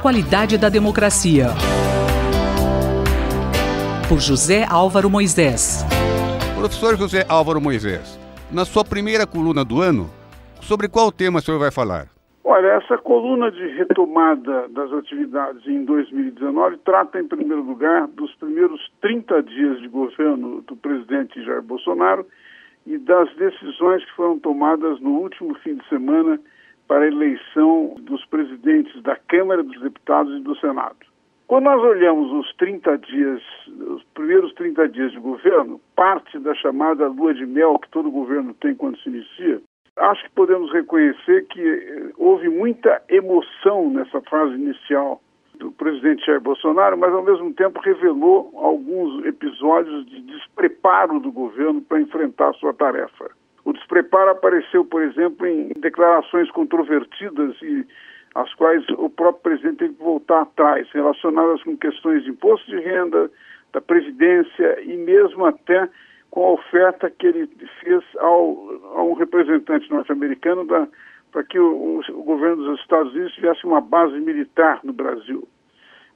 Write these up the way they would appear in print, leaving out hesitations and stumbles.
qualidade da democracia. Por José Álvaro Moisés. Professor José Álvaro Moisés, na sua primeira coluna do ano, sobre qual tema o senhor vai falar? Olha, essa coluna de retomada das atividades em 2019 trata, em primeiro lugar, dos primeiros 30 dias de governo do presidente Jair Bolsonaro e das decisões que foram tomadas no último fim de semana para a eleição dos presidentes da Câmara dos Deputados e do Senado. Quando nós olhamos os primeiros 30 dias de governo, parte da chamada lua de mel que todo governo tem quando se inicia, acho que podemos reconhecer que houve muita emoção nessa fase inicial do presidente Jair Bolsonaro, mas ao mesmo tempo revelou alguns episódios de despreparo do governo para enfrentar a sua tarefa. O despreparo apareceu, por exemplo, em declarações controvertidas e as quais o próprio presidente teve que voltar atrás, relacionadas com questões de imposto de renda, da Previdência e mesmo até com a oferta que ele fez a um representante norte-americano para que o governo dos Estados Unidos tivesse uma base militar no Brasil.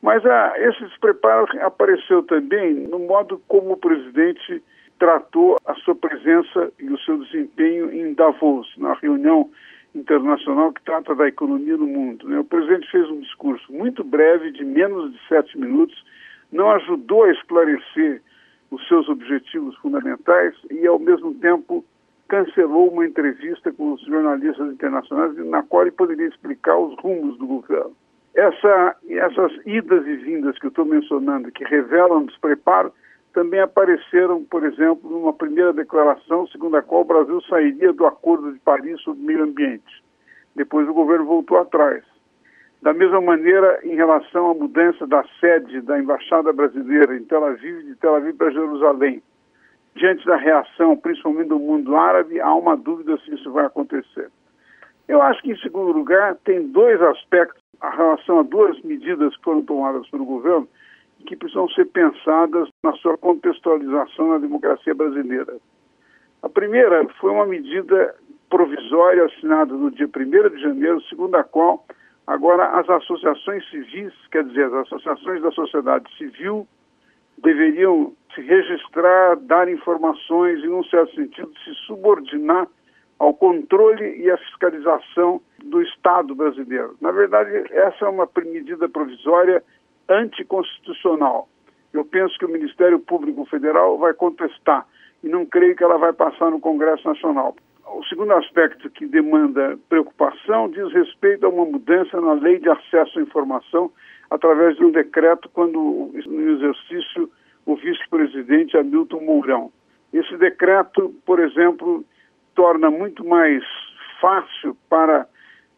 Mas esse despreparo apareceu também no modo como o presidente tratou a sua presença e o seu desempenho em Davos, na reunião internacional que trata da economia no mundo. O presidente fez um discurso muito breve, de menos de 7 minutos, não ajudou a esclarecer os seus objetivos fundamentais e, ao mesmo tempo, cancelou uma entrevista com os jornalistas internacionais na qual ele poderia explicar os rumos do governo. Essas idas e vindas que eu estou mencionando, que revelam despreparo, também apareceram, por exemplo, numa primeira declaração segundo a qual o Brasil sairia do Acordo de Paris sobre o meio ambiente. Depois o governo voltou atrás. Da mesma maneira, em relação à mudança da sede da Embaixada Brasileira em Tel Aviv, de Tel Aviv para Jerusalém. Diante da reação, principalmente do mundo árabe, há uma dúvida se isso vai acontecer. Eu acho que, em segundo lugar, tem dois aspectos em relação a duas medidas que foram tomadas pelo governo que precisam ser pensadas na sua contextualização na democracia brasileira. A primeira foi uma medida provisória assinada no dia 1º de janeiro, segundo a qual agora as associações civis, quer dizer, as associações da sociedade civil, deveriam se registrar, dar informações e, num certo sentido, se subordinar ao controle e à fiscalização do Estado brasileiro. Na verdade, essa é uma medida provisória anticonstitucional. Eu penso que o Ministério Público Federal vai contestar e não creio que ela vai passar no Congresso Nacional. O segundo aspecto que demanda preocupação diz respeito a uma mudança na Lei de Acesso à Informação através de um decreto quando no exercício o vice-presidente Hamilton Mourão. Esse decreto, por exemplo, torna muito mais fácil para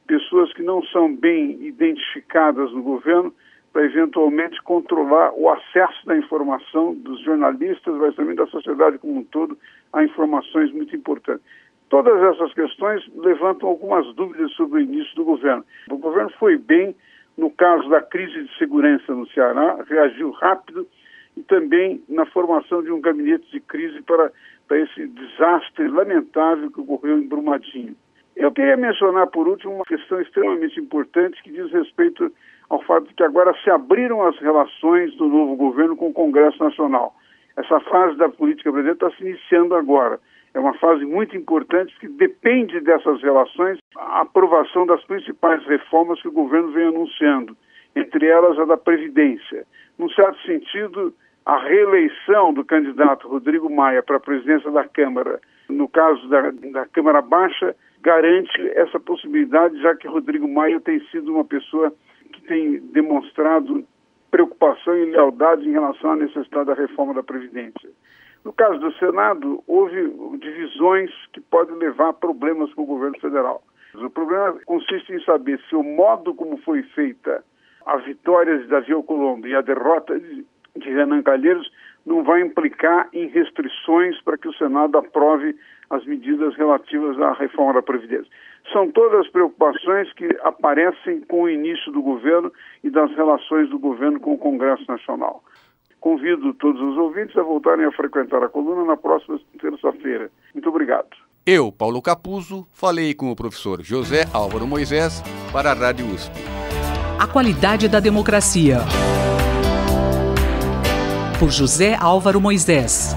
pessoas que não são bem identificadas no governo para eventualmente controlar o acesso da informação dos jornalistas, mas também da sociedade como um todo, a informações muito importantes. Todas essas questões levantam algumas dúvidas sobre o início do governo. O governo foi bem no caso da crise de segurança no Ceará, reagiu rápido e também na formação de um gabinete de crise para esse desastre lamentável que ocorreu em Brumadinho. Eu queria mencionar, por último, uma questão extremamente importante que diz respeito ao fato de que agora se abriram as relações do novo governo com o Congresso Nacional. Essa fase da política brasileira está se iniciando agora. É uma fase muito importante que depende dessas relações a aprovação das principais reformas que o governo vem anunciando, entre elas a da Previdência. Num certo sentido, a reeleição do candidato Rodrigo Maia para a presidência da Câmara, no caso da Câmara Baixa, garante essa possibilidade, já que Rodrigo Maia tem sido uma pessoa que tem demonstrado preocupação e lealdade em relação à necessidade da reforma da Previdência. No caso do Senado, houve divisões que podem levar a problemas com o governo federal. O problema consiste em saber se o modo como foi feita a vitória de Davi Alcolumbre e a derrota de Renan Calheiros não vai implicar em restrições para que o Senado aprove as medidas relativas à reforma da Previdência. São todas preocupações que aparecem com o início do governo e das relações do governo com o Congresso Nacional. Convido todos os ouvintes a voltarem a frequentar a coluna na próxima terça-feira. Muito obrigado. Eu, Paulo Capuzzo, falei com o professor José Álvaro Moisés para a Rádio USP. A qualidade da democracia. Por José Álvaro Moisés.